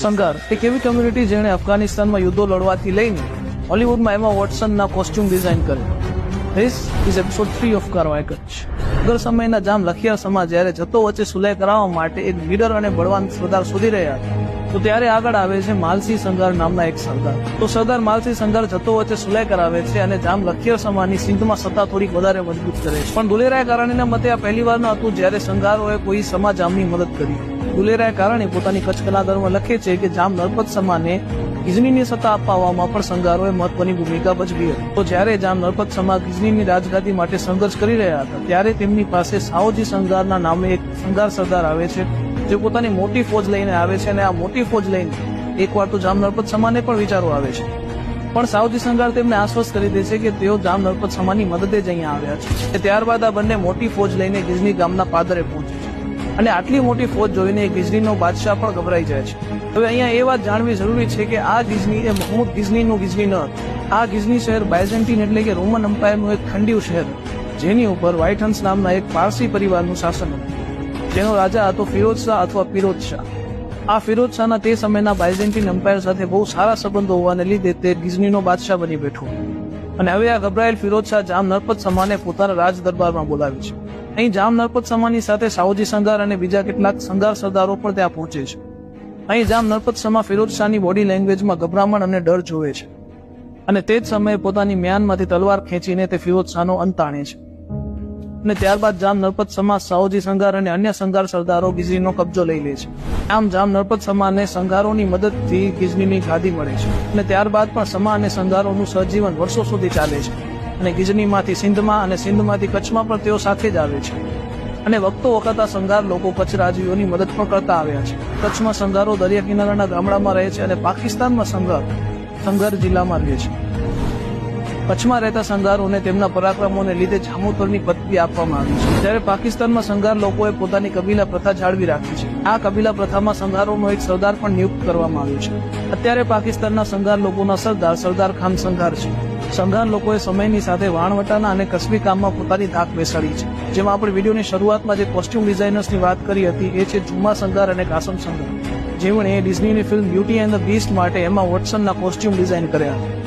સંઘાર એક એવી કમ્યુનિટી જેણે અફઘાનિસ્તાનમાં યુદ્ધો લડવાથી લઈને હોલિવૂડમાં એમાં વોટસનના કોસ્ટ્યુમ ડિઝાઇન કર્યો. This is episode 3 of Karvai Kutch. અગર સમયના જામ લખિયા સમાજ જ્યારે જતો વચ્ચે સુલેહ કરાવવા માટે એક લીડર અને બળવાન સરદાર શોધી રહ્યા હતા, તો ત્યારે આગળ આવે છે માલસી સંઘાર નામના એક સરદાર. તો સરદાર માલસી સંઘાર જતો વચ્ચે સુલેહ કરાવે છે અને જામ લખિયા સમાજની સિંધમાં સત્તા થોડીક વધારે મજબૂત કરે છે. પણ દુલેરાય કારણીના મતે આ પહેલી વાર ન હતું જ્યારે સંઘારોએ કોઈ સમાજ જામની મદદ કરી. દુલેરાય કારણે પોતાની કચ્છ કલાદરમાં લખે છે કે જામ નરપત સમાને ગિઝનીની સત્તા અપાવવામાં પણ સંઘારોએ મહત્વની ભૂમિકા ભજવી હતી. તો જ્યારે જામ નરપત સમાજ ગિઝનીની રાજગાદી માટે સંઘર્ષ કરી રહ્યા હતા, ત્યારે તેમની પાસે સાઓજી સંઘારના નામે એક સંઘાર સરદાર આવે છે, જે પોતાની મોટી ફોજ લઈને આવે છે. અને આ મોટી ફોજ લઈને એકવાર તો જામ નરપત સમાને પણ વિચારો આવે છે, પણ સાવજી સંઘાર તેમને આશ્વસ્ત કરી દે છે કે તેઓ જામ નરપત સમાની મદદે જ અહીંયા આવ્યા છે. ત્યારબાદ આ બંને મોટી ફોજ લઈને ગિઝની ગામના પાદરે પહોંચે છે. અને આટલી મોટી ફોજ જોઈને ગિઝનીનો બાદશાહ પણ ગભરાઈ જાય છે. હવે અહીંયા એ વાત જાણવી જરૂરી છે કે આ ગિઝની એ મહમૂદ ગિઝનીનું ગિઝની ન હતું. આ ગિઝની શહેર બાયઝેન્ટીન એટલે કે રોમન એમ્પાયરનું એક ખંડિયું શહેર, જેની ઉપર વ્હાઇટ હન્સ નામના એક પારસી પરિવારનું શાસન હતું, જેનો રાજા હતો ફિરોઝ શાહ અથવા પિરોજ શાહ. આ ફિરોઝ શાહના તે સમયના બાયઝેન્ટીન એમ્પાયર સાથે બહુ સારા સંબંધો હોવાને લીધે તે ગિઝનીનો બાદશાહ બની બેઠો. અને હવે આ ગભરાયેલ ફિરોઝ શાહ જામ નરપત સમાને પોતાના રાજ દરબારમાં બોલાવે છે. અહીં જામ નરપત સમાની સાથે સાવજી સંઘાર અને બીજા કેટલાક સંઘાર સરદારો પણ ત્યાં પહોંચે છે. અહીં જામ નરપત સમા ફિરોઝ શાહની બોડી લેંગ્વેજમાં ગભરામણ અને ડર જોવે છે, અને તે જ સમયે પોતાની મ્યાનમાંથી તલવાર ખેંચીને તે ફિરોઝ શાહનો અંત આણે છે. અને ત્યારબાદ જામ નરપત સમા સાઓજી સંઘાર અને અન્ય સંઘાર સરદારો ગિઝનીનો કબજો લઈ લે છે. આમ જામ નરપત સમાને સંઘારોની મદદથી ગિઝનીની ગાદી મળે છે. અને ત્યારબાદ પણ સમા અને સંઘારોનું સહજીવન વર્ષો સુધી ચાલે છે. અને ગિઝનીમાંથી સિંધમાં અને સિંધમાંથી કચ્છમાં પણ તેઓ સાથે જ આવે છે. અને વખતો વખત આ સંઘાર લોકો કચ્છ રાજવીઓની મદદ પણ કરતા આવ્યા છે. કચ્છમાં સંઘારો દરિયા કિનારાના ગામડામાં રહે છે અને પાકિસ્તાનમાં સંઘાર જિલ્લામાં રહે છે. કચ્છમાં રહેતા સંઘારોને તેમના પરાક્રમોને લીધે જામોતરની પદવી આપવામાં આવી છે, જ્યારે પાકિસ્તાનમાં સંઘાર લોકોએ પોતાની કબીલા પ્રથા જાળવી રાખી છે. આ કબીલા પ્રથામાં સંઘારોનો એક સરદાર પણ નિયુક્ત કરવામાં આવ્યો છે. અત્યારે પાકિસ્તાનના સંઘાર લોકોના સરદાર સરદાર ખાન સંઘાર છે. સંઘાર લોકોએ સમયની સાથે વાણવટાના અને કસબી કામમાં પોતાની ધાક બેસાડી છે. જેમાં આપણે વિડીયોની શરૂઆતમાં જે કોસ્ટ્યુમ ડિઝાઇનર્સની વાત કરી હતી એ છે જુમ્મા સંઘાર અને કાસમ સંઘાર, જેમણે ડિઝનીની film beauty and the beast માટે એમાં વોટસનના કોસ્ટ્યુમ ડિઝાઇન કર્યા હતા.